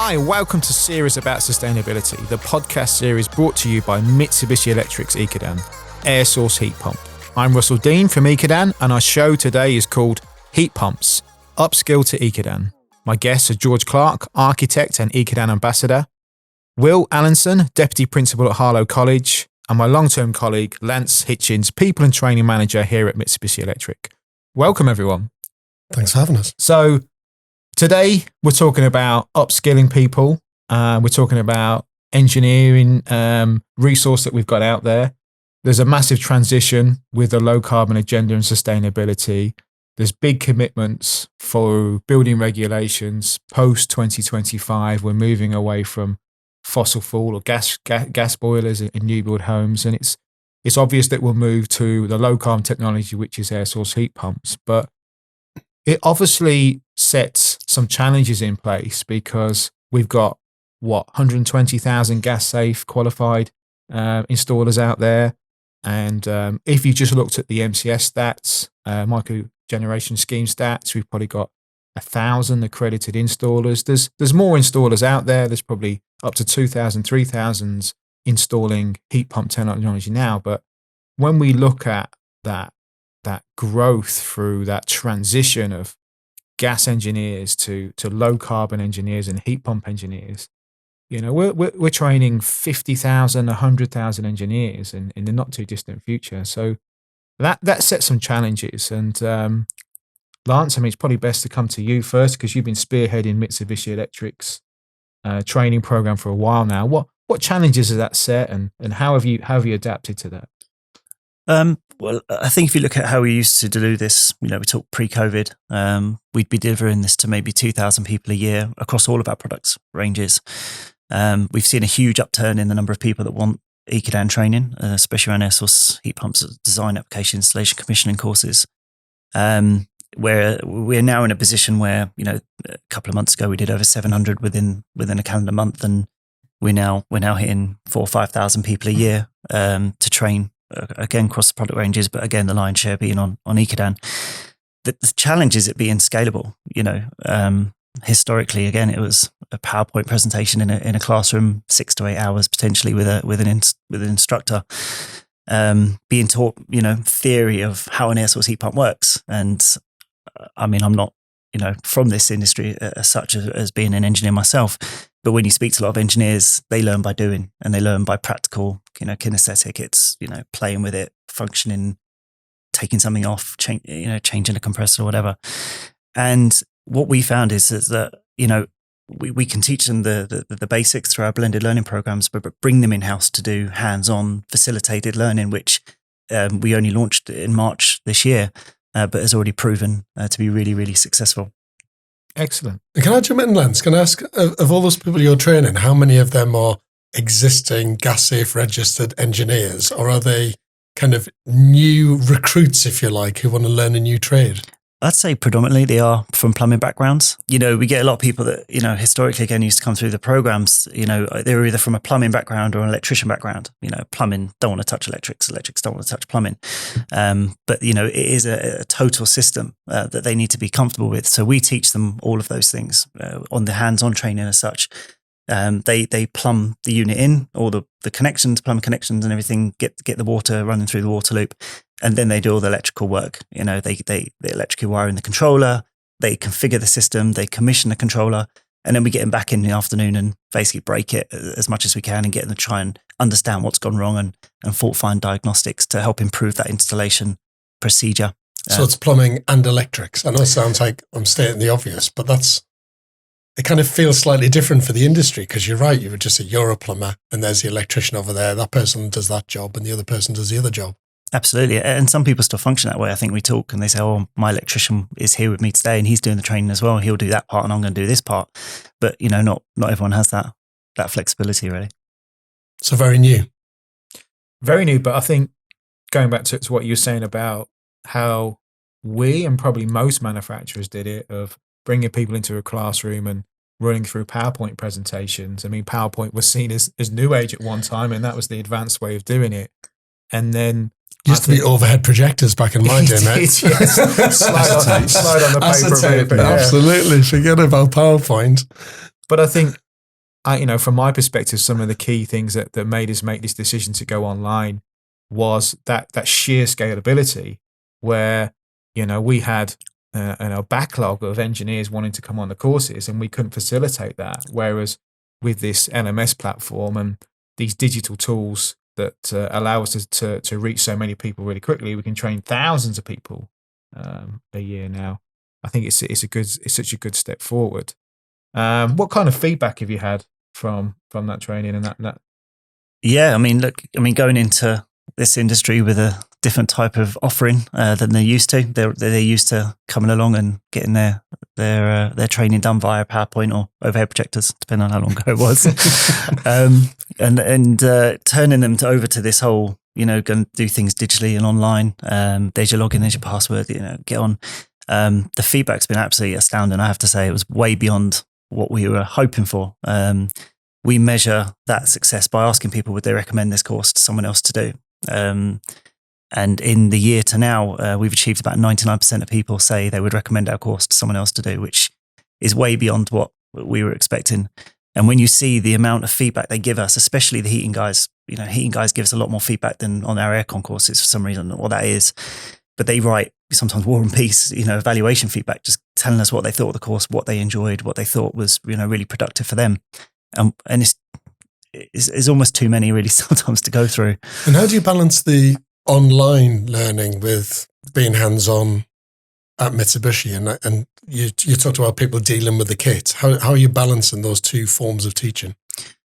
Hi, welcome to Series About Sustainability, the podcast series brought to you by Mitsubishi Electric Ecodan, air source heat pump. I'm Russell Dean from Ecodan, and our show today is called Heat Pumps, Upskill to Ecodan. My guests are George Clarke, architect and Ecodan ambassador, Will Allanson, deputy principal at Harlow College, and my long-term colleague, Lance Hitchins, people and training manager here at Mitsubishi Electric. Welcome, everyone. Thanks for having us. So, today, we're talking about upskilling people. We're talking about engineering resource that we've got out there. There's a massive transition with the low carbon agenda and sustainability. There's big commitments for building regulations post 2025. We're moving away from fossil fuel or gas boilers in new build homes, and it's obvious that we'll move to the low carbon technology, which is air source heat pumps. But it obviously sets some challenges in place because we've got, 120,000 gas safe qualified installers out there. And if you just looked at the MCS stats, microgeneration scheme stats, we've probably got 1,000 accredited installers. There's more installers out there. There's probably up to 2,000, 3,000 installing heat pump technology now. But when we look at that growth through that transition of gas engineers to low carbon engineers and heat pump engineers, we're training 50,000, 100,000 engineers in the not too distant future. So that sets some challenges. And Lance, it's probably best to come to you first because you've been spearheading Mitsubishi Electric's training program for a while now. What challenges has that set, and how have you adapted to that? Well, I think if you look at how we used to do this, we talk pre-COVID, we'd be delivering this to maybe 2,000 people a year across all of our products ranges. We've seen a huge upturn in the number of people that want Ecodan training, especially around air source heat pumps, design, application, installation, commissioning courses. Where we're now in a position where, a couple of months ago we did over 700 within a calendar month, and we're now hitting 4,000 or 5,000 people a year to train. Again, across the product ranges, but again, the lion's share being on Ecodan. The challenge is it being scalable. Historically, again, it was a PowerPoint presentation in a classroom, 6 to 8 hours potentially with an instructor, being taught, theory of how an air source heat pump works. And I'm not, from this industry as such as being an engineer myself. But when you speak to a lot of engineers, they learn by doing, and they learn by practical, kinesthetic. It's, playing with it, functioning, taking something off, changing a compressor or whatever. And what we found is that, we can teach them the basics through our blended learning programs, but bring them in-house to do hands-on facilitated learning, which we only launched in March this year, but has already proven to be really, really successful. Excellent. Can I jump in, Lance? Can I ask, of all those people you're training, how many of them are existing gas safe registered engineers, or are they kind of new recruits, if you like, who want to learn a new trade? I'd say predominantly they are from plumbing backgrounds. We get a lot of people that, historically, again, used to come through the programs, they're either from a plumbing background or an electrician background. Plumbing don't want to touch electrics don't want to touch plumbing. But, it is a total system that they need to be comfortable with. So we teach them all of those things on the hands-on training as such. They plumb the unit in, all the connections, plumbing connections and everything, get the water running through the water loop. And then they do all the electrical work. They electrically wire in the controller, they configure the system, they commission the controller, and then we get them back in the afternoon and basically break it as much as we can and get them to try and understand what's gone wrong and fault find diagnostics to help improve that installation procedure. So it's plumbing and electrics. I know it sounds like I'm stating the obvious, but it kind of feels slightly different for the industry, because you're right, you would just say you're a plumber and there's the electrician over there, that person does that job and the other person does the other job. Absolutely. And some people still function that way. I think we talk and they say, oh, my electrician is here with me today and he's doing the training as well. He'll do that part and I'm going to do this part. But, not everyone has that flexibility, really. So very new. Very new. But I think going back to what you were saying about how we and probably most manufacturers did it, of bringing people into a classroom and running through PowerPoint presentations. PowerPoint was seen as new age at one time, and that was the advanced way of doing it. And then used to be overhead projectors back in my day, mate. Yes. slide on the paper. Absolutely. Forget about PowerPoint. But I think from my perspective, some of the key things that made us make this decision to go online was that sheer scalability, where we had a backlog of engineers wanting to come on the courses, and we couldn't facilitate that. Whereas with this LMS platform and these digital tools that allow us to reach so many people really quickly, we can train thousands of people a year now. I think it's such a good step forward. What kind of feedback have you had from that training and that? Yeah, going into this industry with a different type of offering than they're used to. They're used to coming along and getting their training done via PowerPoint or overhead projectors, depending on how long ago it was, and turning them over to this whole, going to do things digitally and online. There's your login, there's your password. Get on. The feedback's been absolutely astounding. I have to say, it was way beyond what we were hoping for. We measure that success by asking people, would they recommend this course to someone else to do? And in the year to now, we've achieved about 99% of people say they would recommend our course to someone else to do, which is way beyond what we were expecting. And when you see the amount of feedback they give us, especially the heating guys, heating guys give us a lot more feedback than on our aircon courses for some reason. I don't know what that is, but they write sometimes War and Peace, evaluation feedback, just telling us what they thought of the course, what they enjoyed, what they thought was, really productive for them. And it's almost too many really sometimes to go through. And how do you balance the online learning with being hands-on at Mitsubishi? And you talked about people dealing with the kit. How are you balancing those two forms of teaching?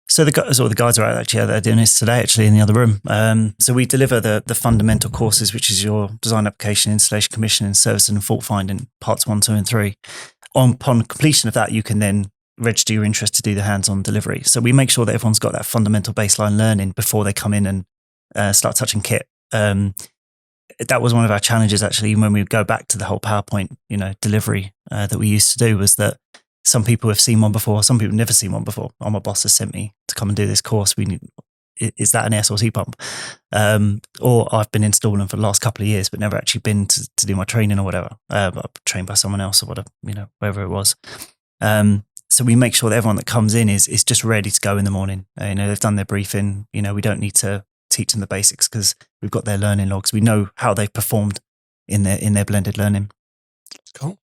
So the guys are actually they're doing this today, actually, in the other room. So we deliver the fundamental courses, which is your design, application, installation, commissioning, service and fault finding, parts 1, 2 and 3. Upon completion of that, you can then register your interest to do the hands-on delivery. So we make sure that everyone's got that fundamental baseline learning before they come in and start touching kit. That was one of our challenges, actually, when we go back to the whole PowerPoint, delivery that we used to do, was that some people have seen one before, some people have never seen one before. Oh, my boss has sent me to come and do this course. Is that an air source heat pump? Or I've been installing for the last couple of years, but never actually been to do my training or whatever. But trained by someone else or whatever, wherever it was. So we make sure that everyone that comes in is just ready to go in the morning. They've done their briefing. We don't need to teach them the basics because we've got their learning logs. We know how they've performed in their blended learning. Cool.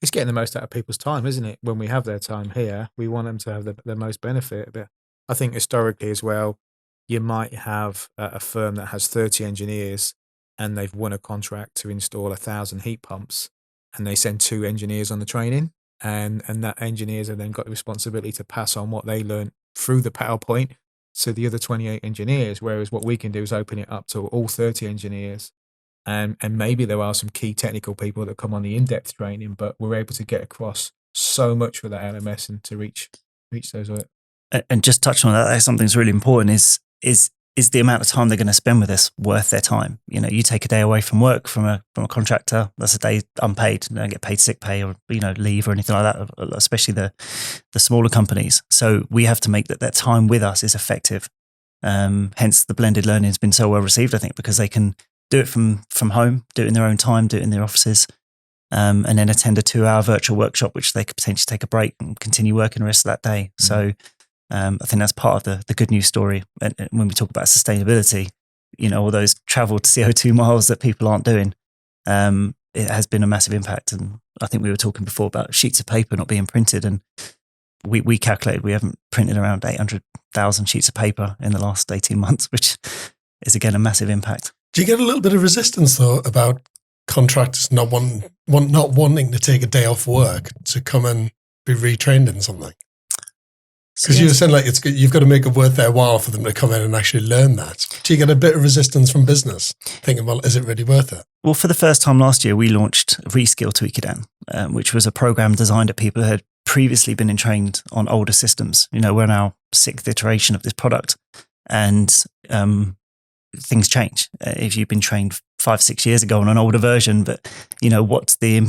It's getting the most out of people's time, isn't it? When we have their time here, we want them to have the most benefit. But I think historically as well, you might have a firm that has 30 engineers and they've won a contract to install 1,000 heat pumps, and they send 2 engineers on the training, and that engineers have then got the responsibility to pass on what they learned through the PowerPoint to the other 28 engineers, whereas what we can do is open it up to all 30 engineers. And maybe there are some key technical people that come on the in-depth training, but we're able to get across so much with that LMS and to reach those. And just touching on that, something that's really important is the amount of time they're going to spend with us worth their time? You take a day away from work from a contractor, that's a day unpaid. They don't get paid sick pay or leave or anything like that, especially the smaller companies. So we have to make that time with us is effective. Hence the blended learning has been so well received, I think, because they can do it from home, do it in their own time, do it in their offices, and then attend a 2-hour virtual workshop, which they could potentially take a break and continue working the rest of that day. Mm-hmm. So I think that's part of the good news story. And when we talk about sustainability, all those traveled CO2 miles that people aren't doing, it has been a massive impact. And I think we were talking before about sheets of paper not being printed, and we calculated we haven't printed around 800,000 sheets of paper in the last 18 months, which is again a massive impact. Do you get a little bit of resistance though about contractors not wanting to take a day off work to come and be retrained in something? Because you were saying you've got to make it worth their while for them to come in and actually learn that. Do you get a bit of resistance from business thinking, well, is it really worth it? Well, for the first time last year, we launched Upskill to Ecodan, which was a program designed at people who had previously been trained on older systems. We're now 6th iteration of this product, and things change. If you've been trained 5-6 years ago on an older version, but what's the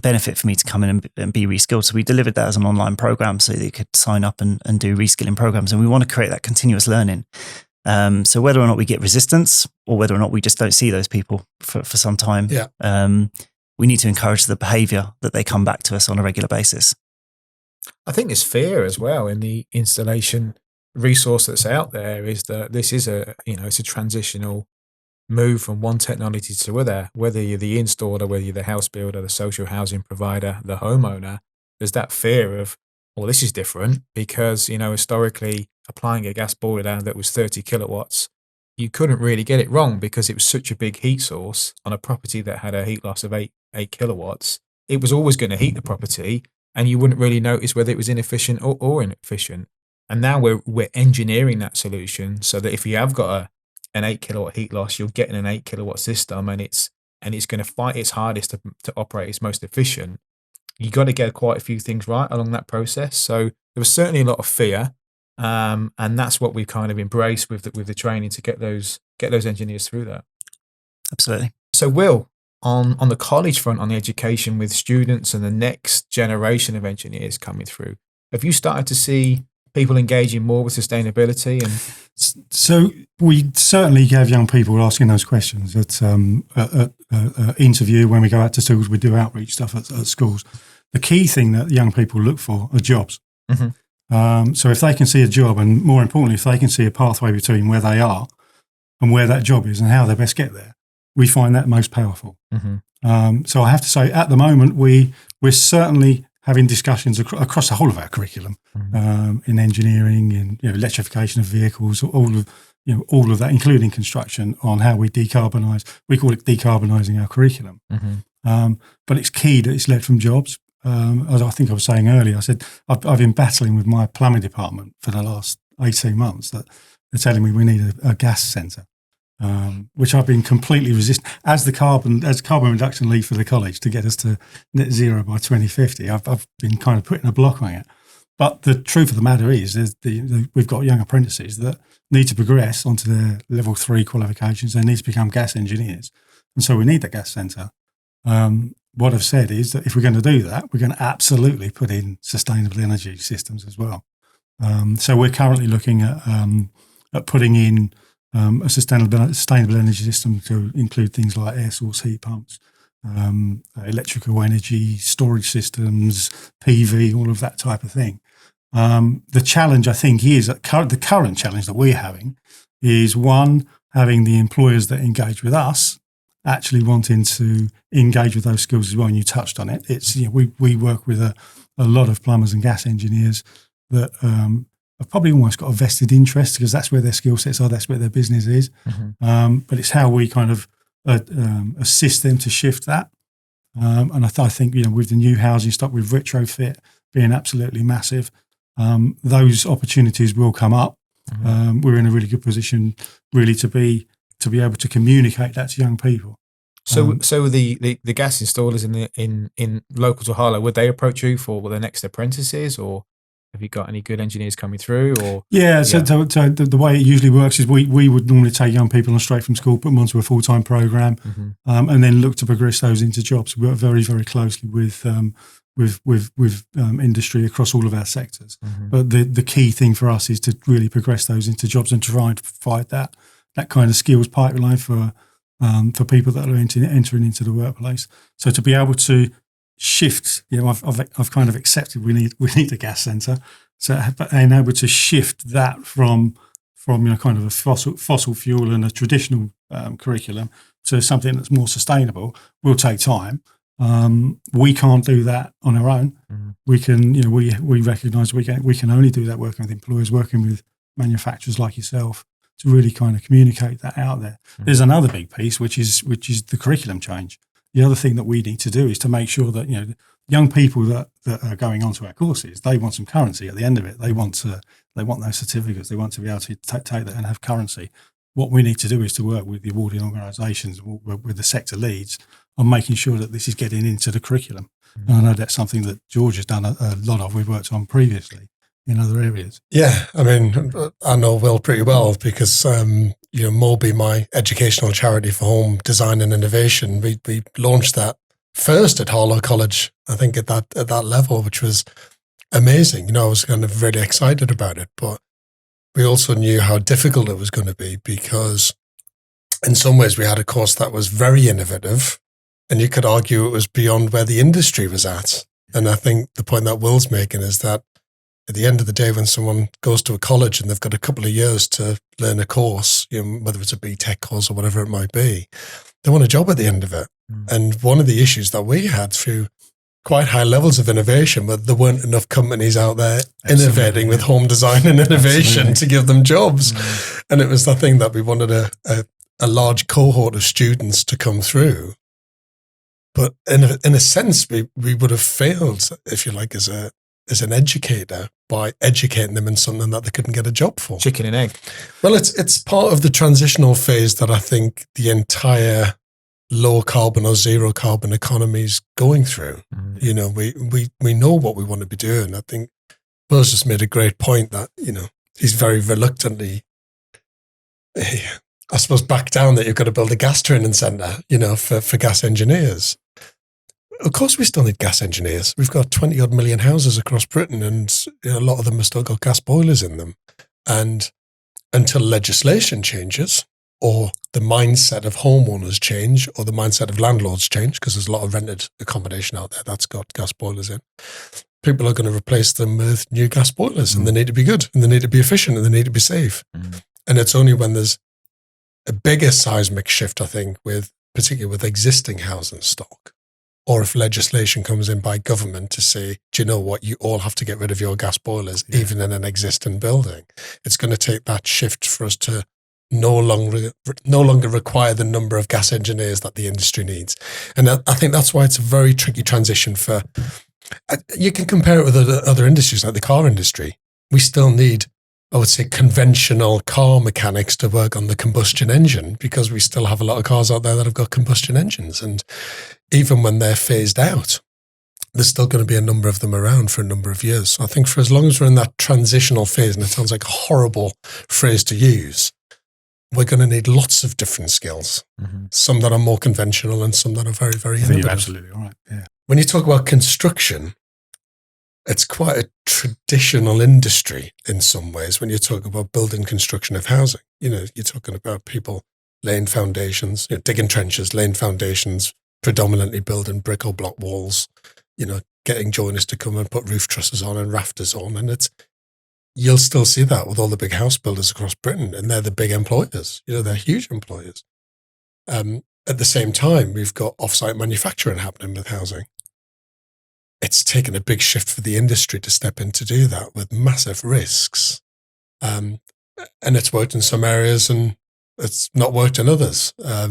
benefit for me to come in and be reskilled? So we delivered that as an online program so that you could sign up and do reskilling programs. And we want to create that continuous learning. So whether or not we get resistance or whether or not we just don't see those people for some time, we need to encourage the behavior that they come back to us on a regular basis. I think there's fear as well in the installation resource that's out there, is that this is it's a transitional move from one technology to other, whether you're the installer, whether you're the house builder, the social housing provider, the homeowner. There's that fear of, well, this is different because, historically applying a gas boiler that was 30 kilowatts, you couldn't really get it wrong because it was such a big heat source on a property that had a heat loss of 8 kilowatts. It was always going to heat the property, and you wouldn't really notice whether it was inefficient or inefficient. And now we're engineering that solution so that if you have got an 8 kilowatt heat loss, you're getting an 8 kilowatt system, and it's going to fight its hardest to operate its most efficient. You got to get quite a few things right along that process. So there was certainly a lot of fear, and that's what we've kind of embraced with the training to get those engineers through that. Absolutely. So Will, on the college front, on the education with students and the next generation of engineers coming through, have you started to see people engaging more with sustainability? And so we certainly have young people asking those questions at interview when we go out to schools. We do outreach stuff at schools. The key thing that young people look for are jobs. Mm-hmm. So if they can see a job, and more importantly, if they can see a pathway between where they are and where that job is and how they best get there, we find that most powerful. Mm-hmm. So I have to say, at the moment, we're certainly having discussions across the whole of our curriculum, in engineering, in electrification of vehicles, all of that, including construction, on how we decarbonise. We call it decarbonising our curriculum. Mm-hmm. But it's key that it's led from jobs. As I think I was saying earlier, I said I've been battling with my plumbing department for the last 18 months that they're telling me we need a gas centre. Which I've been completely resistant as carbon reduction lead for the college to get us to net zero by 2050. I've been kind of putting a block on it. But the truth of the matter is, we've got young apprentices that need to progress onto their level 3 qualifications. They need to become gas engineers, and so we need the gas centre. What I've said is that if we're going to do that, we're going to absolutely put in sustainable energy systems as well. So we're currently looking at putting in a sustainable energy system to include things like air source heat pumps, electrical energy storage systems, PV, all of that type of thing. The challenge, I think, is that the current challenge that we're having is, one, having the employers that engage with us actually wanting to engage with those skills as well. And you touched on it. It's we work with a lot of plumbers and gas engineers that have probably almost got a vested interest because that's where their skill sets are, that's where their business is. Mm-hmm. But it's how we kind of assist them to shift that. And I think, with the new housing stock, with retrofit being absolutely massive, those opportunities will come up. Mm-hmm. We're in a really good position really to be able to communicate that to young people. So the gas installers in local to Harlow, would they approach you for their next apprentices, or have you got any good engineers coming through? Or So the way it usually works is we would normally take young people on straight from school, put them onto a full-time program, mm-hmm. And then look to progress those into jobs. We work very, very closely with industry across all of our sectors. Mm-hmm. But the key thing for us is to really progress those into jobs and try and provide that kind of skills pipeline for people that are entering into the workplace. So to be able to shift, I've kind of accepted we need a gas centre. So being able to shift that from kind of a fossil fuel and a traditional curriculum to something that's more sustainable will take time. We can't do that on our own. Mm-hmm. We can, we recognise we can only do that working with employers, working with manufacturers like yourself, to really kind of communicate that out there. Mm-hmm. There's another big piece, which is the curriculum change. The other thing that we need to do is to make sure that young people that are going onto our courses, they want some currency at the end of it. They want those certificates. They want to be able to take that and have currency. What we need to do is to work with the awarding organisations, with the sector leads, on making sure that this is getting into the curriculum. Mm-hmm. And I know that's something that George has done a lot of. We've worked on previously in other areas. Yeah, I mean, I know Will pretty well because Moby, my educational charity for home design and innovation, we launched that first at Harlow College, I think at that level, which was amazing. I was kind of really excited about it, but we also knew how difficult it was going to be because in some ways we had a course that was very innovative, and you could argue it was beyond where the industry was at. And I think the point that Will's making is that at the end of the day, when someone goes to a college and they've got a couple of years to learn a course, whether it's a BTEC course or whatever it might be, they want a job at the end of it. And one of the issues that we had through quite high levels of innovation, but there weren't enough companies out there innovating with home design and innovation to give them jobs. And it was the thing that we wanted a large cohort of students to come through. But in a sense, we would have failed, if you like, as an educator by educating them in something that they couldn't get a job for. Chicken and egg. Well, it's part of the transitional phase that I think the entire low carbon or zero carbon economy is going through. We know what we want to be doing. I think Will's just made a great point that, he's very reluctantly, I suppose, back down that you've got to build a gas training centre, for gas engineers. Of course, we still need gas engineers. We've got 20 odd million houses across Britain, and a lot of them have still got gas boilers in them. And until legislation changes, or the mindset of homeowners change, or the mindset of landlords change, because there's a lot of rented accommodation out there that's got gas boilers in, people are going to replace them with new gas boilers, and they need to be good, and they need to be efficient, and they need to be safe. And it's only when there's a bigger seismic shift, I think, particularly with existing housing stock, or if legislation comes in by government to say, do you know what, you all have to get rid of your gas boilers, even in an existing building. It's going to take that shift for us to no longer require the number of gas engineers that the industry needs. And I think that's why it's a very tricky transition you can compare it with other industries like the car industry. We still need, I would say, conventional car mechanics to work on the combustion engine, because we still have a lot of cars out there that have got combustion engines. And even when they're phased out, there's still going to be a number of them around for a number of years. So I think for as long as we're in that transitional phase, and it sounds like a horrible phrase to use, we're going to need lots of different skills, some that are more conventional and some that are very, very innovative. You're absolutely right. Yeah. When you talk about construction, it's quite a traditional industry in some ways. When you talk about building construction of housing, you're talking about people laying foundations, digging trenches, laying foundations, predominantly building brick or block walls, getting joiners to come and put roof trusses on and rafters on. And you'll still see that with all the big house builders across Britain, and they're the big employers. They're huge employers. At the same time, we've got off-site manufacturing happening with housing. It's taken a big shift for the industry to step in to do that with massive risks. And it's worked in some areas and it's not worked in others. I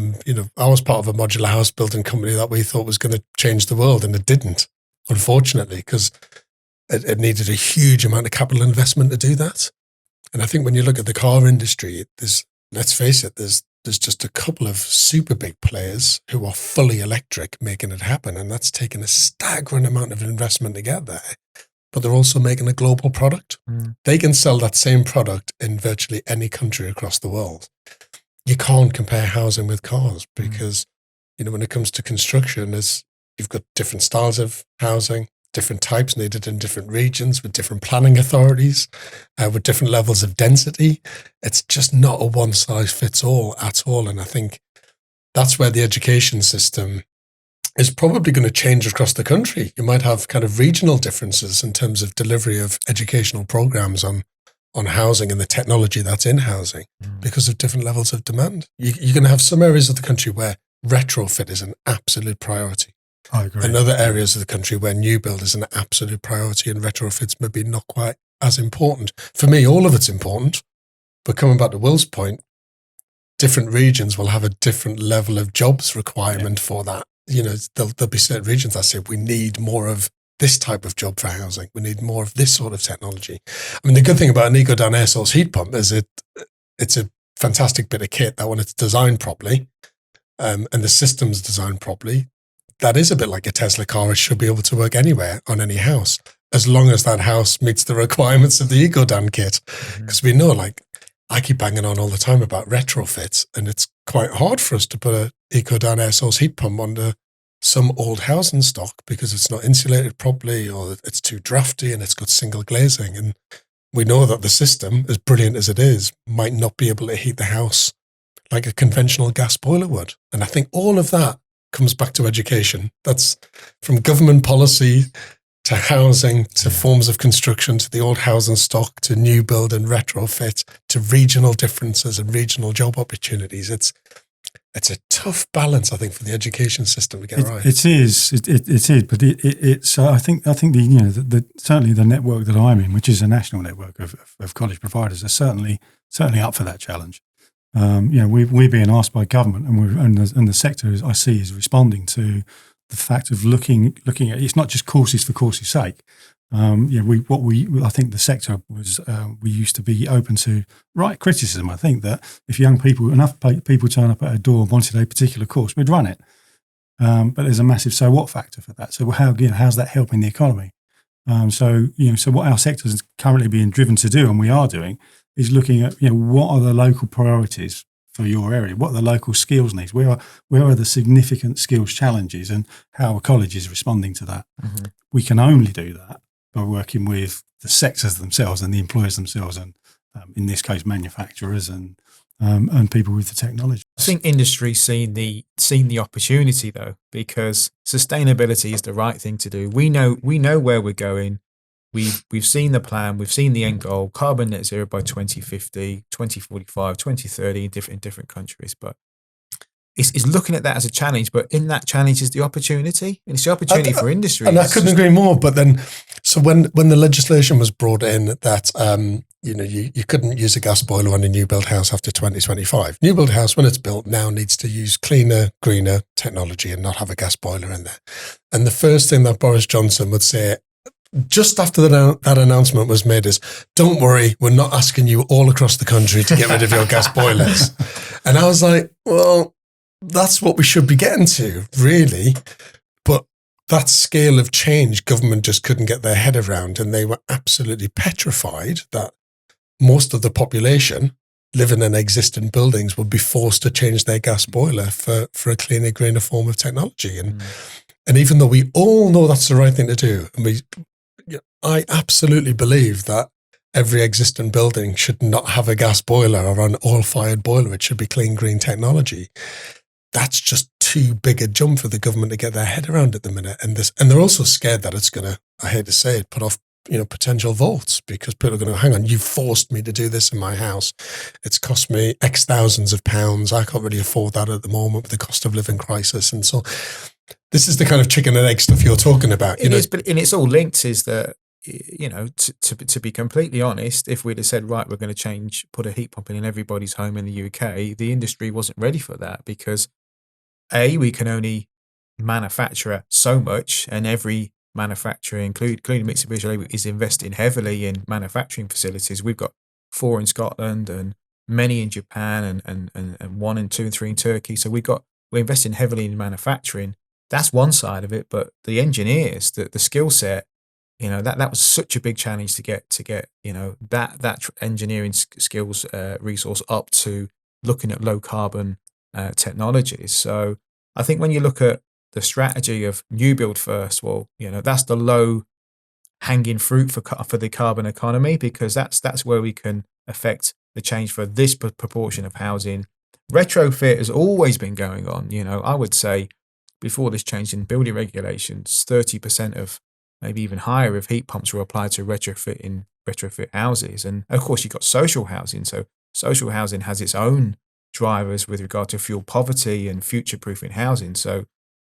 was part of a modular house building company that we thought was going to change the world, and it didn't, unfortunately, because it needed a huge amount of capital investment to do that. And I think when you look at the car industry, let's face it, there's just a couple of super big players who are fully electric making it happen. And that's taken a staggering amount of investment to get there. But they're also making a global product. They can sell that same product in virtually any country across the world. You can't compare housing with cars because, when it comes to construction, you've got different styles of housing, different types needed in different regions with different planning authorities, with different levels of density. It's just not a one-size-fits-all at all. And I think that's where the education system is probably going to change across the country. You might have kind of regional differences in terms of delivery of educational programs on housing and the technology that's in housing because of different levels of demand. You're going to have some areas of the country where retrofit is an absolute priority. I agree. And other areas of the country where new build is an absolute priority and retrofit's maybe not quite as important. For me, all of it's important. But coming back to Will's point, different regions will have a different level of jobs requirement for that. There'll be certain regions that say we need more of this type of job for housing. We need more of this sort of technology. I mean, the good thing about an Ecodan air source heat pump is it's a fantastic bit of kit that when it's designed properly and the system's designed properly, that is a bit like a Tesla car. It should be able to work anywhere on any house, as long as that house meets the requirements of the Ecodan kit. Because we know, I keep banging on all the time about retrofits, and it's quite hard for us to put an Ecodan air source heat pump under some old housing stock because it's not insulated properly, or it's too drafty and it's got single glazing. And we know that the system, as brilliant as it is, might not be able to heat the house like a conventional gas boiler would. And I think all of that comes back to education. That's from government policy to housing, to forms of construction, to the old housing stock, to new build and retrofit, to regional differences and regional job opportunities. It's a tough balance, I think, for the education system to get right. It is, but it's. I think the certainly the network that I'm in, which is a national network of college providers, are certainly up for that challenge. We're being asked by government, and the sector, I see, is responding to the fact of looking at it's not just courses for courses' sake. I think the sector was we used to be open to right criticism. I think that if enough people turn up at a door and wanted a particular course, we'd run it. But there's a massive so what factor for that. So how's that helping the economy? So what our sector is currently being driven to do, and we are doing, is looking at what are the local priorities for your area? What are the local skills needs? Where are the significant skills challenges, and how a college is responding to that? Mm-hmm. We can only do that by working with the sectors themselves and the employers themselves, and in this case, manufacturers and people with the technology. I think industry's seen the opportunity though, because sustainability is the right thing to do. We know where we're going. We've seen the plan, we've seen the end goal, carbon net zero by 2050, 2045, 2030 in different countries. But it's looking at that as a challenge, but in that challenge is the opportunity, and it's the opportunity for industry. And I couldn't agree more. But then, so when the legislation was brought in that you couldn't use a gas boiler on a new build house after 2025. New build house, when it's built now, needs to use cleaner, greener technology and not have a gas boiler in there. And the first thing that Boris Johnson would say just after that announcement was made is, don't worry, we're not asking you all across the country to get rid of your gas boilers. And I was like, well, that's what we should be getting to, really. But that scale of change, government just couldn't get their head around, and they were absolutely petrified that most of the population living in existing buildings would be forced to change their gas boiler for a cleaner, greener form of technology. And even though we all know that's the right thing to do, and I absolutely believe that every existing building should not have a gas boiler or an oil-fired boiler. It should be clean, green technology. That's just too big a jump for the government to get their head around at the minute. And they're also scared that it's going to, I hate to say it, put off potential votes, because people are going to, hang on, you forced me to do this in my house. It's cost me X thousands of pounds. I can't really afford that at the moment with the cost of living crisis. And so this is the kind of chicken and egg stuff you're talking about. It is, but it's all linked, is that, to be completely honest, if we'd have said, right, we're going to put a heat pump in everybody's home in the UK, the industry wasn't ready for that, because we can only manufacture so much, and every manufacturer, including Mitsubishi, is investing heavily in manufacturing facilities. We've got 4 in Scotland and many in Japan and 1 and 2 and 3 in Turkey. So we're investing heavily in manufacturing. That's one side of it, but the engineers, the skill set, that was such a big challenge to get that engineering skills resource up to looking at low carbon technologies. So I think when you look at the strategy of new build first, well, that's the low hanging fruit for the carbon economy, because that's where we can affect the change for this proportion of housing. Retrofit has always been going on. I would say before this change in building regulations, 30% of, maybe even higher, of heat pumps were applied to retrofit houses. And of course, you've got social housing. So social housing has its own drivers with regard to fuel poverty and future-proofing housing. So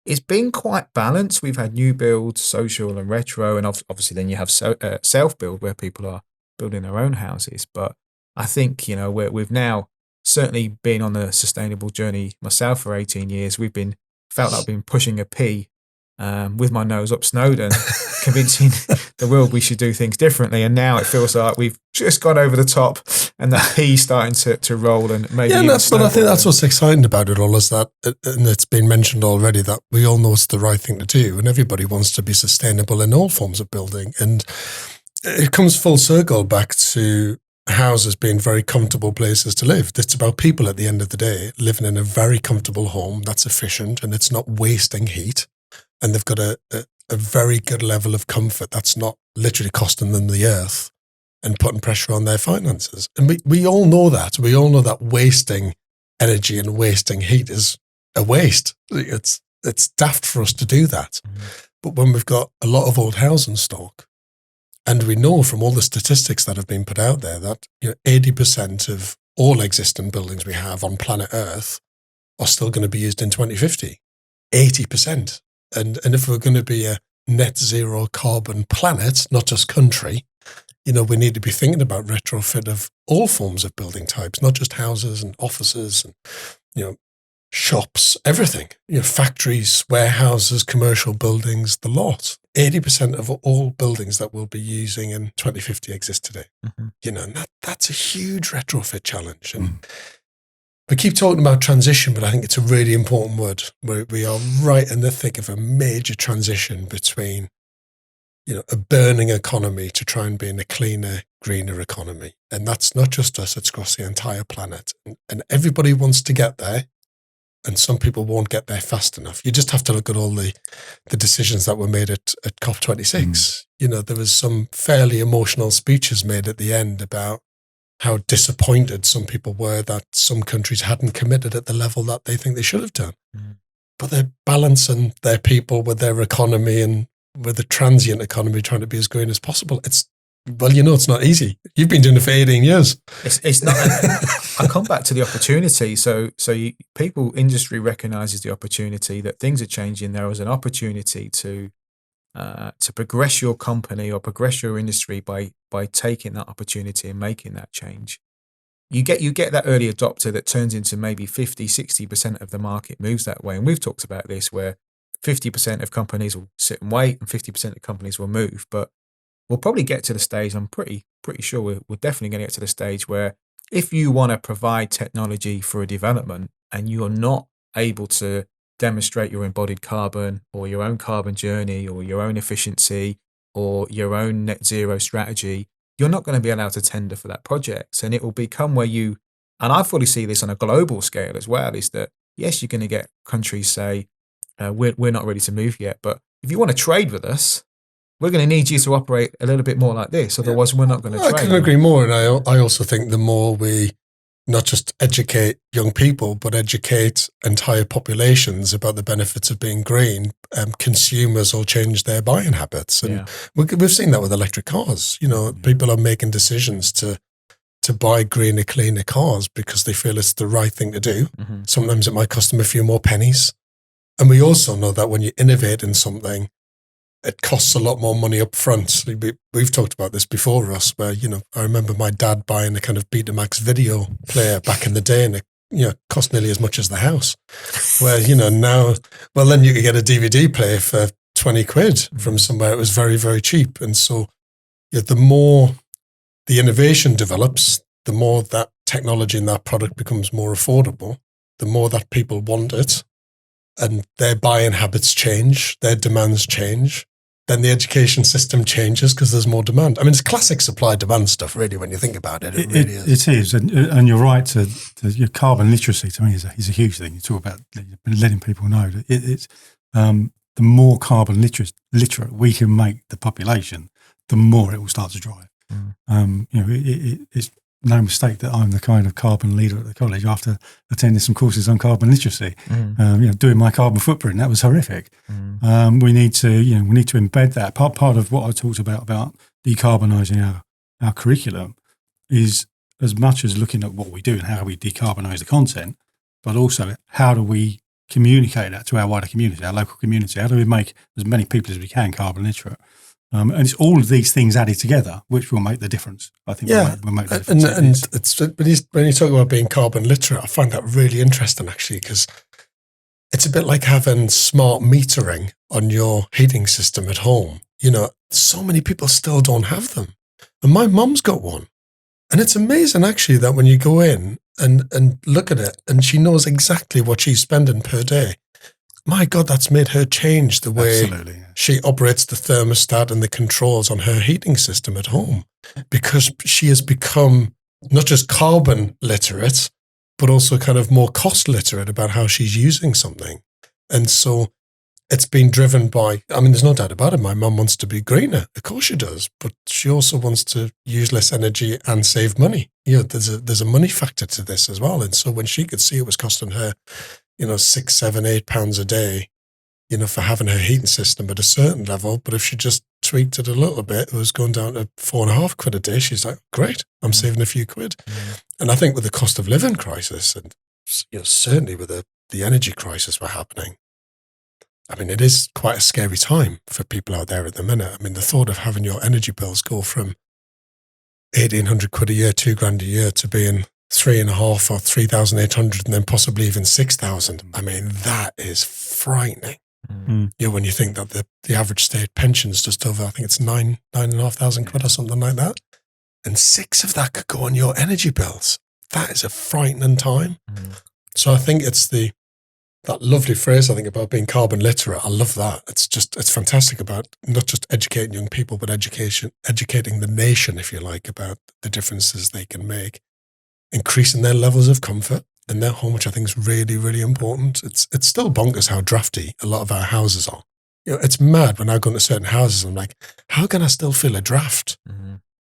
it's been quite balanced. We've had new build, social and retro, and obviously then you have self-build, where people are building their own houses. But I think, we've now certainly been on a sustainable journey myself for 18 years. Felt like I've been pushing a P with my nose up Snowdon, convincing the world we should do things differently. And now it feels like we've just gone over the top, and the P's starting to roll, and maybe. Yeah, but I think that's what's exciting about it all, is that, and it's been mentioned already, that we all know it's the right thing to do, and everybody wants to be sustainable in all forms of building. And it comes full circle back to houses being very comfortable places to live. It's about people at the end of the day living in a very comfortable home that's efficient and it's not wasting heat, and they've got a very good level of comfort that's not literally costing them the earth and putting pressure on their finances. And we all know that. We all know that wasting energy and wasting heat is a waste. It's daft for us to do that. But when we've got a lot of old housing stock, and we know from all the statistics that have been put out there that 80% of all existing buildings we have on planet Earth are still going to be used in 2050. 80%. And if we're going to be a net zero carbon planet, not just country, we need to be thinking about retrofit of all forms of building types, not just houses and offices and, shops, everything, factories, warehouses, commercial buildings, the lot. 80% of all buildings that we'll be using in 2050 exist today. Mm-hmm. And that's a huge retrofit challenge. And we keep talking about transition, but I think it's a really important word. We are right in the thick of a major transition between, a burning economy to try and be in a cleaner, greener economy. And that's not just us, it's across the entire planet. And everybody wants to get there. And some people won't get there fast enough. You just have to look at all the decisions that were made at COP26. There was some fairly emotional speeches made at the end about how disappointed some people were that some countries hadn't committed at the level that they think they should have done. But they're balancing their people with their economy and with the transient economy, trying to be as green as possible. It's not easy. You've been doing it for 18 years. It's not. I come back to the opportunity. So industry recognizes the opportunity that things are changing. There is an opportunity to progress your company or progress your industry by taking that opportunity and making that change. You get that early adopter that turns into maybe 50-60% of the market moves that way. And we've talked about this, where 50% of companies will sit and wait and 50% of companies will move. But we'll probably get to the stage, I'm pretty sure we're definitely going to get to the stage where if you want to provide technology for a development and you're not able to demonstrate your embodied carbon or your own carbon journey or your own efficiency or your own net zero strategy, you're not going to be allowed to tender for that project. And it will become where and I fully see this on a global scale as well, is that yes, you're going to get countries say, we're not ready to move yet, but if you want to trade with us, we're going to need you to operate a little bit more like this. Otherwise, we're not going to trade. I couldn't agree more. And I also think the more we not just educate young people, but educate entire populations about the benefits of being green, consumers will change their buying habits. And we've seen that with electric cars. People are making decisions to buy greener, cleaner cars because they feel it's the right thing to do. Mm-hmm. Sometimes it might cost them a few more pennies. And we also know that when you innovate in something, it costs a lot more money up front. We've talked about this before, Russ, where, I remember my dad buying a kind of Betamax video player back in the day, and it cost nearly as much as the house. Where, now, then you could get a DVD player for 20 quid from somewhere. It was very, very cheap. And so the more the innovation develops, the more that technology and that product becomes more affordable, the more that people want it. And their buying habits change, their demands change, then the education system changes because there's more demand. I mean, it's classic supply-demand stuff, really, when you think about it. It really is. It is. And you're right, your carbon literacy to me is a huge thing. You talk about letting people know that it's the more carbon literate we can make the population, the more it will start to drive. It's no mistake that I'm the kind of carbon leader at the college after attending some courses on carbon literacy. Doing my carbon footprint, that was horrific. We need to embed that. Part of what I talked about decarbonising our curriculum is as much as looking at what we do and how we decarbonise the content, but also how do we communicate that to our wider community, our local community? How do we make as many people as we can carbon literate? And it's all of these things added together, which will make the difference. I think will make the difference. And it's when you talk about being carbon literate, I find that really interesting, actually, because it's a bit like having smart metering on your heating system at home. So many people still don't have them. And my mum's got one. And it's amazing, actually, that when you go in and look at it, and she knows exactly what she's spending per day. My God, that's made her change the way she operates the thermostat and the controls on her heating system at home, because she has become not just carbon literate, but also kind of more cost literate about how she's using something. And so it's been driven by, there's no doubt about it. My mum wants to be greener. Of course she does. But she also wants to use less energy and save money. There's a money factor to this as well. And so when she could see it was costing her, £6, £7, £8 a day for having her heating system at a certain level. But if she just tweaked it a little bit, it was going down to £4.50 a day. She's like, great, I'm saving a few quid. And I think with the cost of living crisis and certainly with the energy crisis we're happening, I mean, it is quite a scary time for people out there at the minute. I mean, the thought of having your energy bills go from £1,800 a year, £2,000 a year to being 3,500 or 3,800 and then possibly even 6,000. I mean, that is frightening. When you think that the average state pension is just over, I think it's £9,500 or something like that. And 6 of that could go on your energy bills. That is a frightening time. So I think it's that lovely phrase, I think, about being carbon literate. I love that. It's fantastic about not just educating young people, but educating the nation, if you like, about the differences they can make, increasing their levels of comfort in their home, which I think is really, really important. It's still bonkers how drafty a lot of our houses are. It's mad when I go into certain houses, I'm like, how can I still feel a draft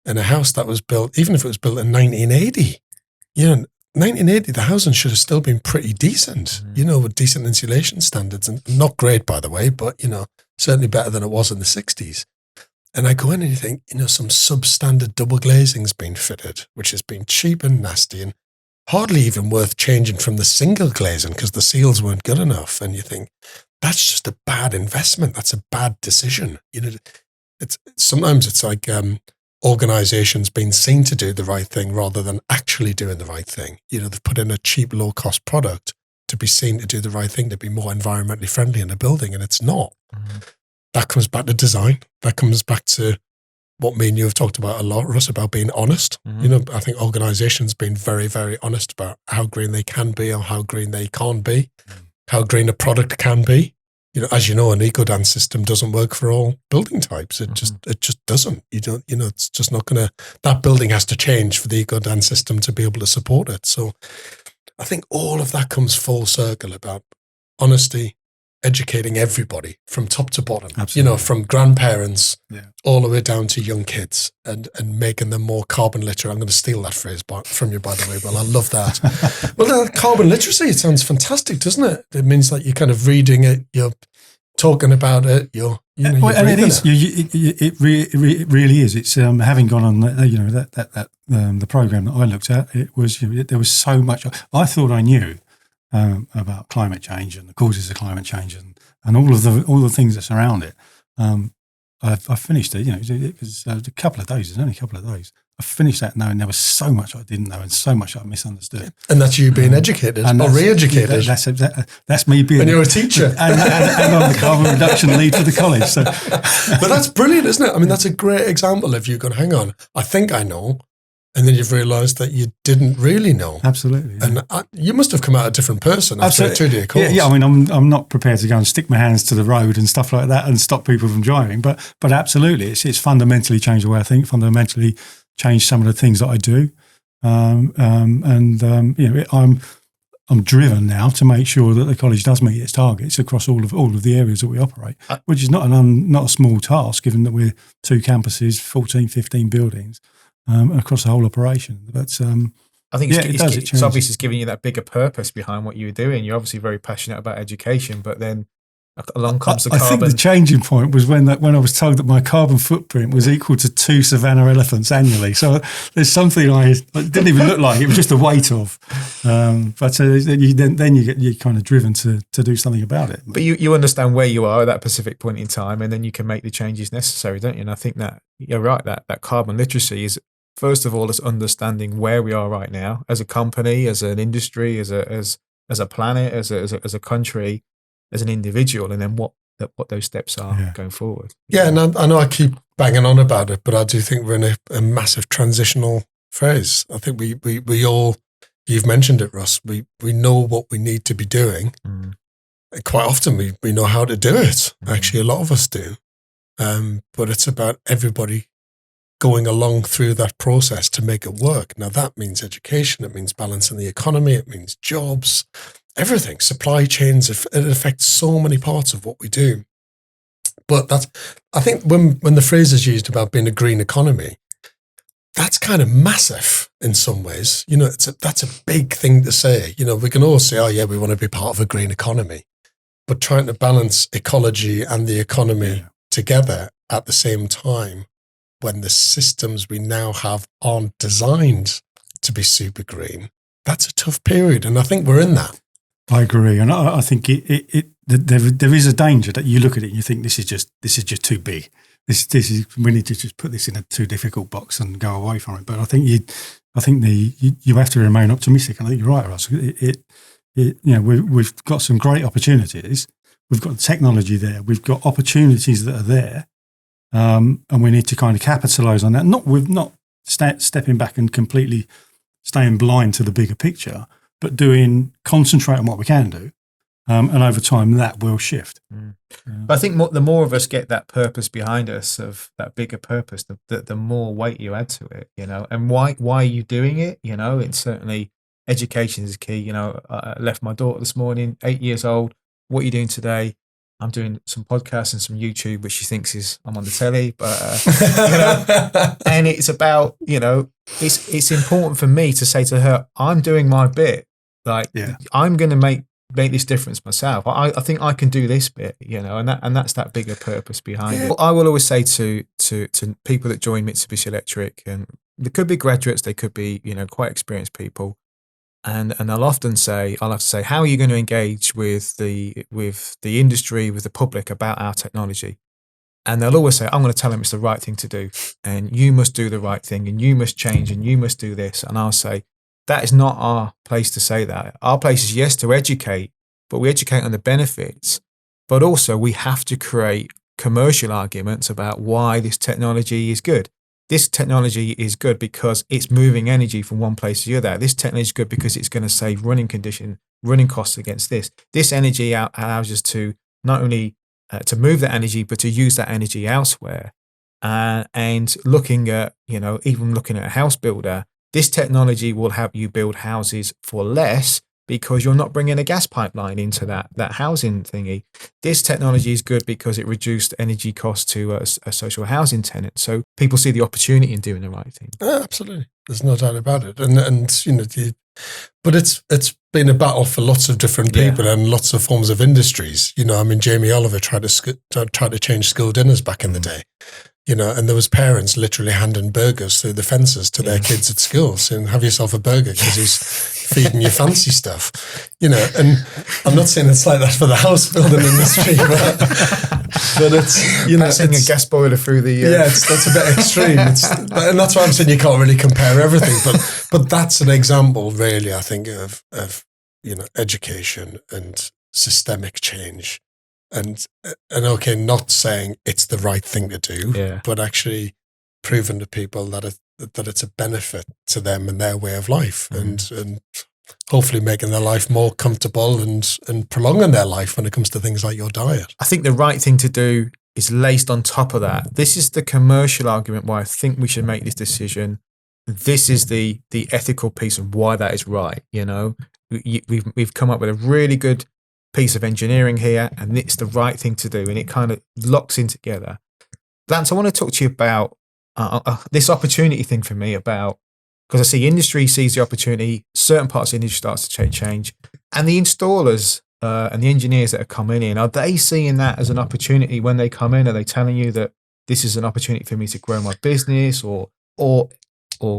in a house that was built, even if it was built in 1980? 1980, the housing should have still been pretty decent, with decent insulation standards, and not great, by the way, but, certainly better than it was in the 60s. And I go in and you think, some substandard double glazing's been fitted, which has been cheap and nasty and hardly even worth changing from the single glazing because the seals weren't good enough. And you think, that's just a bad investment. That's a bad decision. Sometimes it's like organizations being seen to do the right thing rather than actually doing the right thing. They've put in a cheap, low-cost product to be seen to do the right thing, to be more environmentally friendly in a building, and it's not. That comes back to design. That comes back to what me and you have talked about a lot, Russ, about being honest. I think organizations being very, very honest about how green they can be or how green they can't be, how green a product can be. As you know, an Ecodan system doesn't work for all building types. It just doesn't. It's just not going to, that building has to change for the Ecodan system to be able to support it. So I think all of that comes full circle about honesty, educating everybody from top to bottom, Absolutely. From grandparents all the way down to young kids and making them more carbon literate. I'm going to steal that phrase from you, by the way. Well, I love that. Well, carbon literacy, it sounds fantastic, doesn't it? It means that you're kind of reading it, you're talking about it, you're and it is. It really is. It's having gone on, the program that I looked at. It was there was so much. I thought I knew about climate change and the causes of climate change and all the things that surround it. I finished it. It was a couple of days. It was only a couple of days. I finished that knowing there was so much I didn't know and so much I misunderstood. And that's you being educated or re-educated. That's me being. And you're a teacher. and I'm the carbon reduction lead for the college. So. But that's brilliant, isn't it? I mean, that's a great example of you going, hang on, I think I know. And then you've realised that you didn't really know. Absolutely. Yeah. And you must have come out a different person after a 2-day course. Yeah, I mean, I'm not prepared to go and stick my hands to the road and stuff like that and stop people from driving. But absolutely, it's fundamentally changed the way I think, fundamentally changed some of the things that I do. I'm driven now to make sure that the college does meet its targets across all of the areas that we operate, which is not a small task, given that we're 2 campuses, 14, 15 buildings. Across the whole operation. But I think it's obviously it's giving you that bigger purpose behind what you were doing. You're obviously very passionate about education, but then along comes the carbon. I think the changing point was when I was told that my carbon footprint was equal to 2 savannah elephants annually. So there's something it didn't even look like, it was just a weight of. But then you're kind of driven to do something about it. But you understand where you are at that specific point in time, and then you can make the changes necessary, don't you? And I think that you're right, that carbon literacy is, first of all, it's understanding where we are right now as a company, as an industry, as a planet, as a country, as an individual, and then what those steps are going forward. Yeah, and I know I keep banging on about it, but I do think we're in a massive transitional phase. I think we all, you've mentioned it, Russ, we know what we need to be doing. Quite often we know how to do it. Actually, a lot of us do. But it's about everybody going along through that process to make it work. Now that means education, it means balancing the economy, it means jobs, everything, supply chains. It affects so many parts of what we do. But I think when the phrase is used about being a green economy, that's kind of massive in some ways. That's a big thing to say. We can all say, oh yeah, we want to be part of a green economy. but trying to balance ecology and the economy together at the same time, when the systems we now have aren't designed to be super green, that's a tough period. And I think we're in that. I agree. And I think there is a danger that you look at it and you think this is just too big. We need to just put this in a too difficult box and go away from it. But I think you have to remain optimistic. And I think you're right, Russ. We've got some great opportunities. We've got technology there. We've got opportunities that are there, and we need to kind of capitalise on that. Not stepping back and completely staying blind to the bigger picture, but concentrate on what we can do, and over time that will shift. But I think the more of us get that purpose behind us, of that bigger purpose, the more weight you add to it, and why are you doing it? It's certainly education is key. I left my daughter this morning, 8 years old. What are you doing today? I'm doing some podcasts and some YouTube, which she thinks I'm on the telly, but and it's about, it's important for me to say to her, I'm doing my bit. I'm going to make this difference myself. I think I can do this bit, and that's that bigger purpose behind it. I will always say to people that join Mitsubishi Electric, and they could be graduates, they could be, quite experienced people. And I'll have to say, how are you going to engage with the industry, with the public about our technology? And they'll always say, I'm going to tell them it's the right thing to do, and you must do the right thing, and you must change, and you must do this. And I'll say, that is not our place to say that. Our place is, yes, to educate, but we educate on the benefits. But also we have to create commercial arguments about why this technology is good. This technology is good because it's moving energy from one place to the other. This technology is good because it's going to save running costs against this. This energy allows us to not only to move that energy, but to use that energy elsewhere. And looking at, even looking at a house builder, this technology will help you build houses for less because you're not bringing a gas pipeline into that housing thingy. This technology is good because it reduced energy costs to a social housing tenant. So people see the opportunity in doing the right thing. Absolutely. There's no doubt about it. But it's been a battle for lots of different people and lots of forms of industries. Jamie Oliver tried to change school dinners back in the day. And there was parents literally handing burgers through the fences to their kids at school, saying, have yourself a burger because he's feeding you fancy stuff, and I'm not saying it's like that for the house building industry, but it's, passing a gas boiler through the... that's a bit extreme. And that's why I'm saying you can't really compare everything, but that's an example really, I think, of education and systemic change. And okay, not saying it's the right thing to do, but actually proving to people that it's a benefit to them and their way of life, and hopefully making their life more comfortable and prolonging their life when it comes to things like your diet. I think the right thing to do is laced on top of that. This is the commercial argument why I think we should make this decision. This is the ethical piece of why that is right. We've come up with a really good piece of engineering here, and it's the right thing to do, and it kind of locks in together. Lance, I want to talk to you about this opportunity thing for me, because I see industry sees the opportunity, certain parts of the industry starts to change, and the installers and the engineers that are coming in, are they seeing that as an opportunity when they come in? Are they telling you that this is an opportunity for me to grow my business, or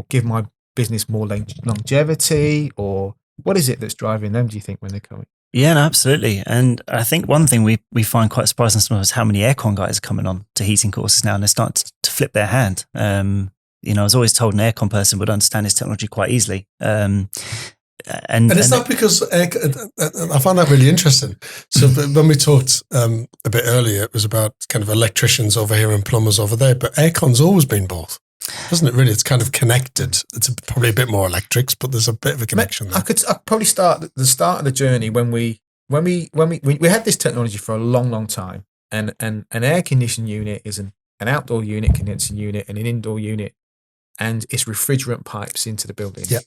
give my business more longevity, or what is it that's driving them, do you think, when they're coming? Yeah, no, absolutely. And I think one thing we find quite surprising sometimes is how many aircon guys are coming on to heating courses now, and they're starting to flip their hand. I was always told an aircon person would understand this technology quite easily. And it's not because I found that really interesting. So when we talked a bit earlier, it was about kind of electricians over here and plumbers over there, but aircon's always been both. Doesn't it really? It's kind of connected. It's probably a bit more electrics, but there's a bit of a connection there. I'd probably start at the start of the journey when we had this technology for a long, long time, and an air conditioning unit is an outdoor unit, condensing unit, and an indoor unit, and it's refrigerant pipes into the building. Yeah.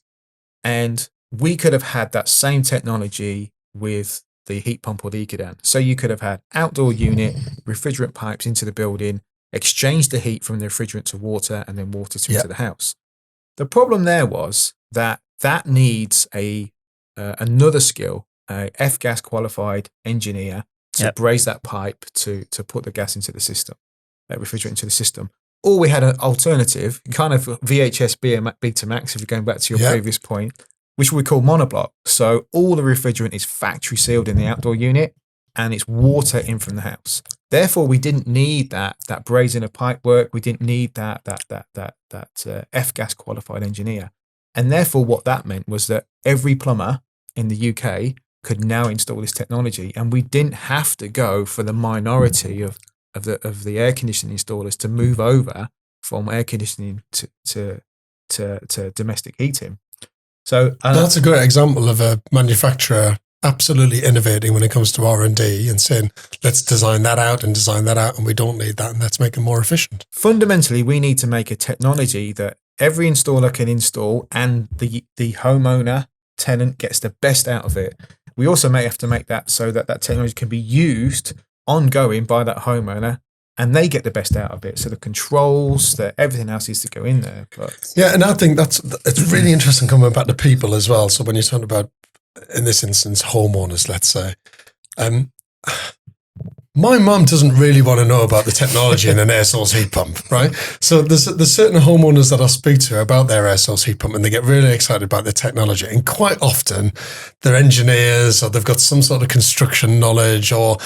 And we could have had that same technology with the heat pump or the Ecodan. So you could have had outdoor unit, refrigerant pipes into the building, exchange the heat from the refrigerant to water, and then water into the house. The problem there was that needs another skill, a F-gas qualified engineer to braise that pipe to put the gas into the system, that refrigerant into the system. Or we had an alternative, kind of VHS Betamax, if you're going back to your previous point, which we call monoblock. So all the refrigerant is factory sealed in the outdoor unit, and it's water in from the house. Therefore, we didn't need that brazing of pipe work. We didn't need that F-gas qualified engineer. And therefore, what that meant was that every plumber in the UK could now install this technology, and we didn't have to go for the minority of the air conditioning installers to move over from air conditioning to domestic heating. So that's a great example of a manufacturer absolutely innovating when it comes to R&D and saying, let's design that out, and we don't need that, and let's make it more efficient. Fundamentally, we need to make a technology that every installer can install, and the homeowner, tenant gets the best out of it. We also may have to make that so that technology can be used ongoing by that homeowner, and they get the best out of it. So the controls, everything else needs to go in there. Yeah, and I think it's really interesting coming back to people as well. So when you're talking about, in this instance, homeowners, let's say, my mum doesn't really want to know about the technology in an air source heat pump, right? So there's certain homeowners that I'll speak to about their air source heat pump, and they get really excited about the technology. And quite often they're engineers, or they've got some sort of construction knowledge, or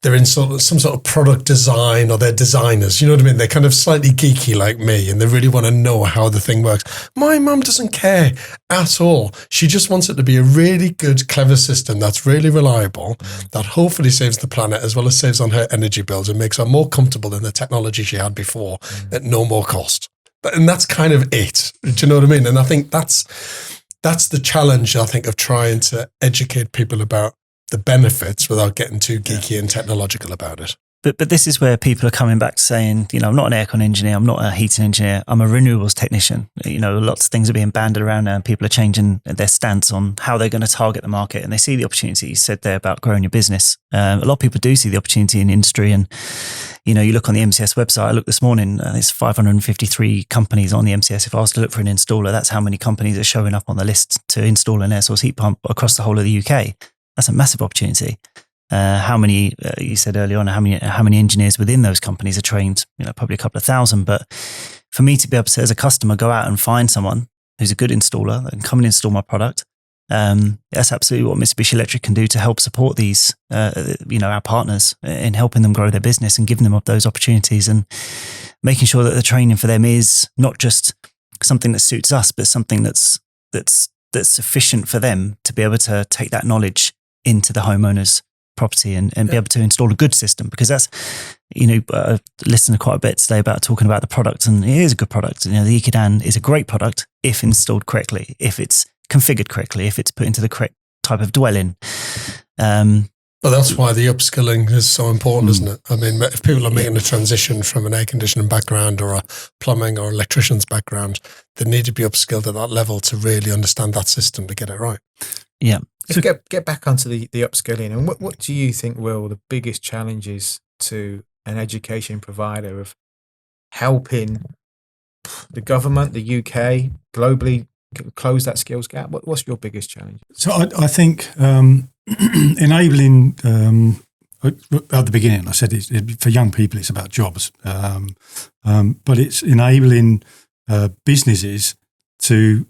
they're in some sort of product design, or they're designers. You know what I mean? They're kind of slightly geeky like me, and they really want to know how the thing works. My mum doesn't care at all. She just wants it to be a really good, clever system that's really reliable, that hopefully saves the planet as well as saves on her energy bills and makes her more comfortable in the technology she had before at no more cost. And that's kind of it. Do you know what I mean? And I think that's the challenge, I think, of trying to educate people about the benefits without getting too geeky and technological about it. But this is where people are coming back saying, I'm not an aircon engineer, I'm not a heating engineer, I'm a renewables technician. Lots of things are being banded around now, and people are changing their stance on how they're going to target the market, and they see the opportunity. You said there about growing your business. A lot of people do see the opportunity in the industry, and you look on the MCS website. I looked this morning, it's 553 companies on the MCS. If I was to look for an installer, that's how many companies are showing up on the list to install an air source heat pump across the whole of the UK. That's a massive opportunity. How many, you said earlier on, how many engineers within those companies are trained? Probably a couple of thousand. But for me to be able to, as a customer, go out and find someone who's a good installer and come and install my product, that's absolutely what Mitsubishi Electric can do to help support these, our partners in helping them grow their business and giving them those opportunities, and making sure that the training for them is not just something that suits us, but something that's sufficient for them to be able to take that knowledge into the homeowner's property and be able to install a good system. Because that's, listened to quite a bit today about talking about the product, and it is a good product. The Ecodan is a great product if installed correctly, if it's configured correctly, if it's put into the correct type of dwelling. But that's why the upskilling is so important, isn't it? I mean, if people are making a transition from an air conditioning background or a plumbing or electrician's background, they need to be upskilled at that level to really understand that system to get it right. Yeah. So get back onto the upskilling, and what do you think, Will, the biggest challenges to an education provider of helping the government, the UK, globally close that skills gap? What's your biggest challenge? So I think enabling, at the beginning, I said for young people it's about jobs, but it's enabling businesses to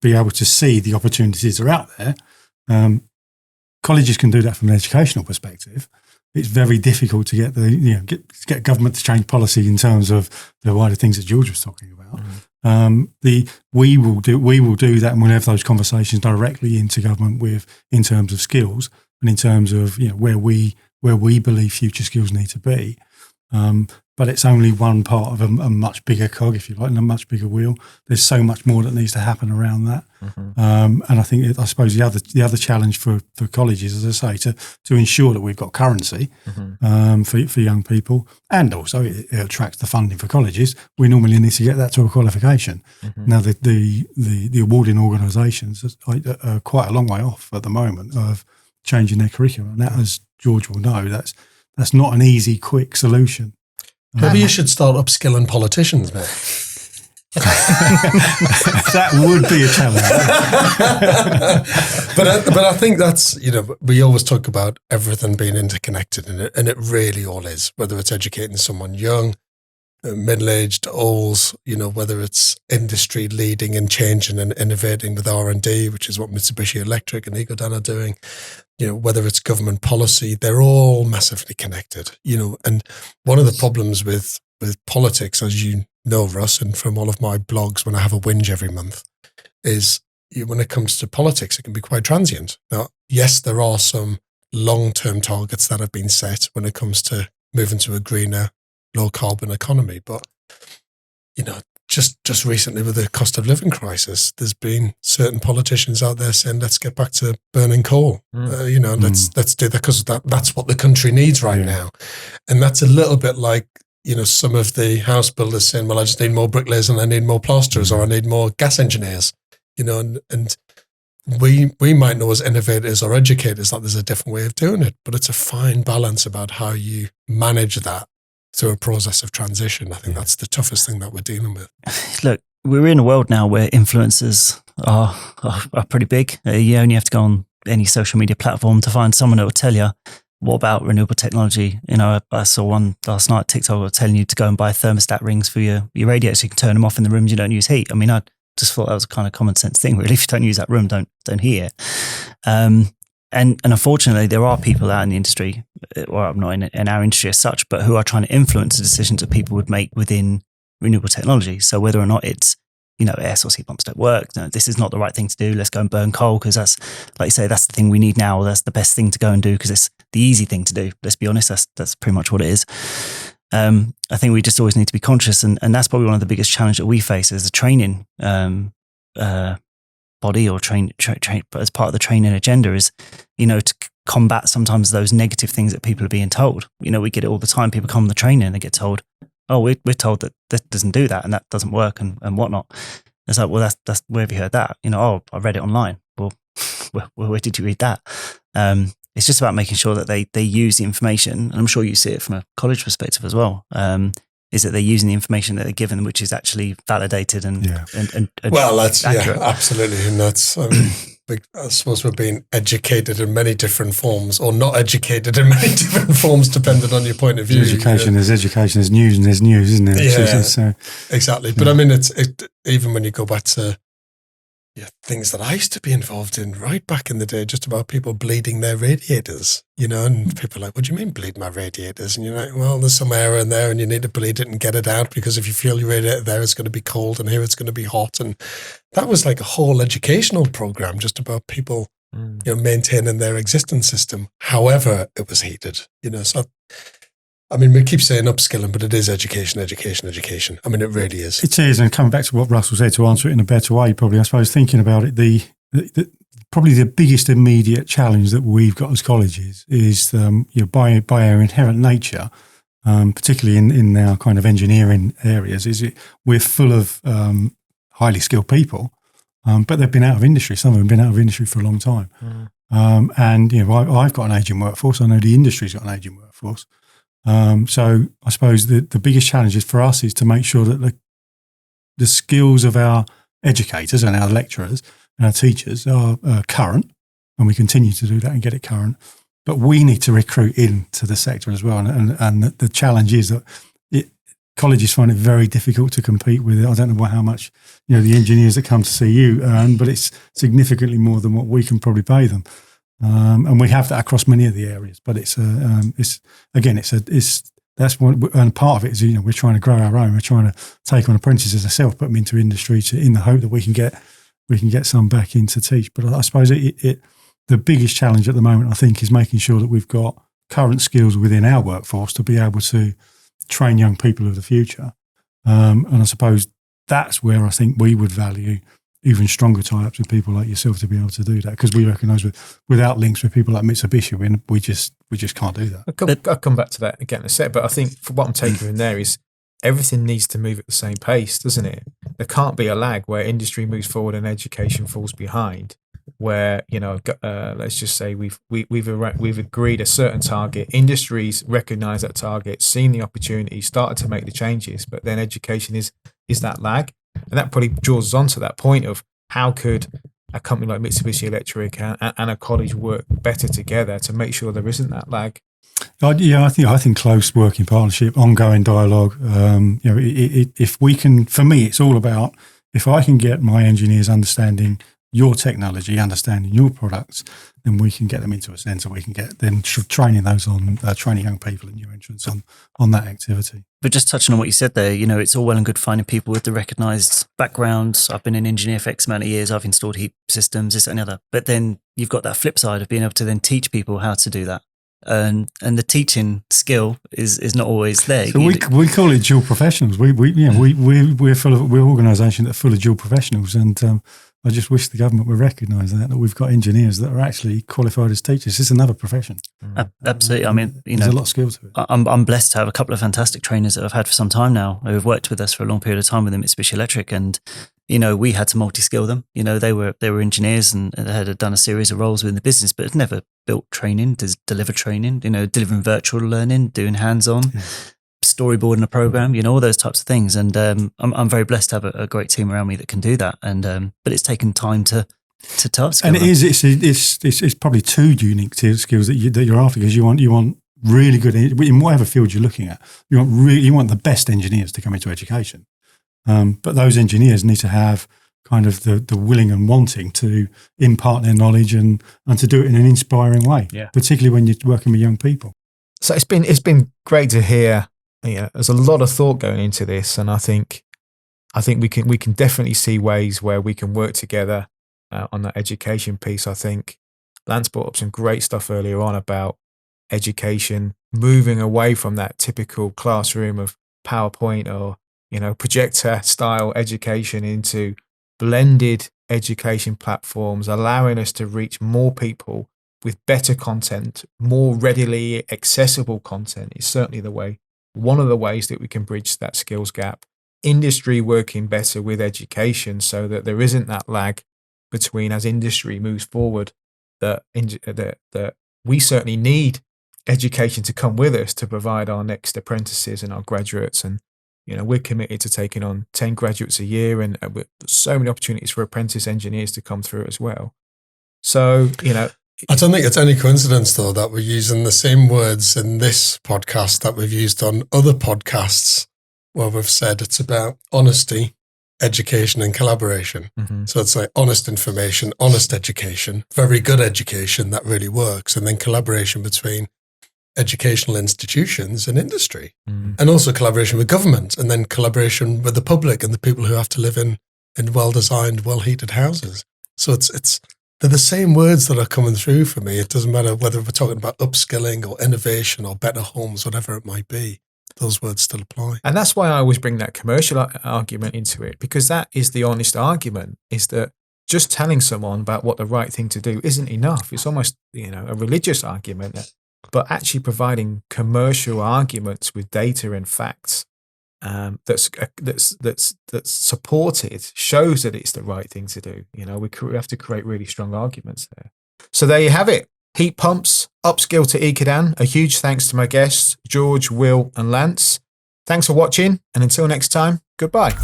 be able to see the opportunities that are out there. Colleges can do that from an educational perspective. It's very difficult to get get government to change policy in terms of the wider things that George was talking about. We will do that, and we'll have those conversations directly into government in terms of skills and in terms of where we believe future skills need to be. But it's only one part of a much bigger cog, if you like, and a much bigger wheel. There's so much more that needs to happen around that. And I think, I suppose the other challenge for colleges, as I say, to ensure that we've got currency for young people, and also it attracts the funding for colleges. We normally need to get that to a qualification. Now, the awarding organisations are quite a long way off at the moment of changing their curriculum. And that, as George will know, that's not an easy, quick solution. Maybe you should start upskilling politicians, mate. That would be a challenge. but I think that's, we always talk about everything being interconnected, and it really all is, whether it's educating someone young, middle-aged, old, whether it's industry leading and changing and innovating with R&D, which is what Mitsubishi Electric and Ecodan are doing, whether it's government policy, they're all massively connected, and one of the problems with politics, as you know, Russ, and from all of my blogs when I have a whinge every month, is when it comes to politics, it can be quite transient. Now, yes, there are some long-term targets that have been set when it comes to moving to a greener, low-carbon economy, but, just recently with the cost of living crisis, there's been certain politicians out there saying, let's get back to burning coal, let's do that because that's what the country needs right now. And that's a little bit like, some of the house builders saying, well, I just need more bricklayers and I need more plasterers or I need more gas engineers, and we might know as innovators or educators that there's a different way of doing it, but it's a fine balance about how you manage that through a process of transition. I think that's the toughest thing that we're dealing with. Look, we're in a world now where influencers are pretty big. You only have to go on any social media platform to find someone that will tell you, what about renewable technology? I saw one last night, TikTok, telling you to go and buy thermostat rings for your radiators. You can turn them off in the rooms you don't use heat. I mean, I just thought that was a kind of common sense thing, really. If you don't use that room, don't heat it. And unfortunately, there are people out in the industry, or not in our industry as such, but who are trying to influence the decisions that people would make within renewable technology. So whether or not it's, air source heat pumps don't work, this is not the right thing to do, let's go and burn coal because that's, like you say, that's the thing we need now, that's the best thing to go and do because it's the easy thing to do. Let's be honest, that's pretty much what it is. I think we just always need to be conscious, and that's probably one of the biggest challenges that we face as a training body or train but as part of the training agenda is, to combat sometimes those negative things that people are being told. We get it all the time. People come on the training and they get told, oh, we're told that this doesn't do that and that doesn't work and whatnot. It's like, well, that's where have you heard that? Oh, I read it online. Well, where did you read that? It's just about making sure that they use the information, and I'm sure you see it from a college perspective as well. Is that they're using the information that they're given, which is actually validated and well, that's accurate. Yeah, absolutely, and that's I suppose we're being educated in many different forms, or not educated in many different forms, depending on your point of view. There's education, there's news, and there's news, isn't there? Yeah, so, exactly. But I mean, it even when you go back to things that I used to be involved in right back in the day, just about people bleeding their radiators, and people are like, what do you mean bleed my radiators? And you're like, well, there's some air in there and you need to bleed it and get it out because if you fuel your radiator there, it's going to be cold and here it's going to be hot. And that was like a whole educational program just about people, maintaining their existing system, however it was heated, so I mean, we keep saying upskilling, but it is education. I mean, it really is. It is, and coming back to what Russell said, to answer it in a better way, probably, I suppose, thinking about it, probably the biggest immediate challenge that we've got as colleges is, by our inherent nature, particularly in our kind of engineering areas, we're full of highly skilled people, but they've been out of industry. Some of them have been out of industry for a long time. And, I've got an ageing workforce. I know the industry's got an ageing workforce. So I suppose the biggest challenge is for us is to make sure that the skills of our educators and our lecturers and our teachers are current, and we continue to do that and get it current. But we need to recruit into the sector as well. And the challenge is that colleges find it very difficult to compete with it. I don't know how much the engineers that come to see you earn, but it's significantly more than what we can probably pay them. And we have that across many of the areas, but that's one, and part of it is, we're trying to grow our own. We're trying to take on apprentices ourselves, put them into industry in the hope that we can get some back in to teach. But I suppose the biggest challenge at the moment, I think, is making sure that we've got current skills within our workforce to be able to train young people of the future. And I suppose that's where I think we would value even stronger tie-ups with people like yourself to be able to do that, because we recognise without links with people like Mitsubishi, we just can't do that. I'll come back to that again in a sec, but I think for what I'm taking from there is everything needs to move at the same pace, doesn't it? There can't be a lag where industry moves forward and education falls behind. Where let's just say we've agreed a certain target, industries recognise that target, seen the opportunity, started to make the changes, but then education is that lag. And that probably draws us on to that point of how could a company like Mitsubishi Electric and a college work better together to make sure there isn't that lag. Yeah, I think close working partnership, ongoing dialogue. If we can, for me, it's all about if I can get my engineers understanding your technology, understanding your products, then we can get them into a centre. We can get them training those on training young people and new entrants on that activity. But just touching on what you said there, it's all well and good finding people with the recognised backgrounds. I've been an engineer for X amount of years. I've installed heat systems, this and the other. But then you've got that flip side of being able to then teach people how to do that. And the teaching skill is not always there. So we call it dual professionals. We're an organisation that's full of dual professionals, and I just wish the government would recognise that we've got engineers that are actually qualified as teachers. It's another profession. Absolutely. I mean, there's a lot of skill to it. I'm blessed to have a couple of fantastic trainers that I've had for some time now who have worked with us for a long period of time with Mitsubishi Electric, and we had to multi-skill them. They were engineers and had done a series of roles within the business, but had never built training, delivered training. Delivering virtual learning, doing hands-on. Yeah. Storyboarding a program, all those types of things, and I'm very blessed to have a great team around me that can do that. And but it's taken time to upskill. And it's probably two unique skills that you're after, because you want really good in whatever field you're looking at. You want the best engineers to come into education, but those engineers need to have kind of the willing and wanting to impart their knowledge and to do it in an inspiring way. Yeah. Particularly when you're working with young people. So it's been great to hear. There's a lot of thought going into this, and I think we can definitely see ways where we can work together on that education piece. I think Lance brought up some great stuff earlier on about education, moving away from that typical classroom of PowerPoint or projector style education into blended education platforms, allowing us to reach more people with better content, more readily accessible content is certainly one of the ways that we can bridge that skills gap. Industry working better with education so that there isn't that lag between, as industry moves forward, that we certainly need education to come with us to provide our next apprentices and our graduates. And we're committed to taking on 10 graduates a year, and so many opportunities for apprentice engineers to come through as well. So I don't think it's any coincidence, though, that we're using the same words in this podcast that we've used on other podcasts where we've said it's about honesty, education, and collaboration. Mm-hmm. So it's like honest information, honest education, very good education that really works, and then collaboration between educational institutions and industry, and also collaboration with government, and then collaboration with the public and the people who have to live in well-designed, well-heated houses. So they're the same words that are coming through for me. It doesn't matter whether we're talking about upskilling or innovation or better homes, whatever it might be. Those words still apply. And that's why I always bring that commercial argument into it, because that is the honest argument, is that just telling someone about what the right thing to do isn't enough. It's almost, a religious argument, but actually providing commercial arguments with data and facts that's supported shows that it's the right thing to do. We have to create really strong arguments there. So there you have it. Heat pumps, upskill to Ecodan. A huge thanks to my guests, George, Will, and Lance. Thanks for watching, and until next time, goodbye.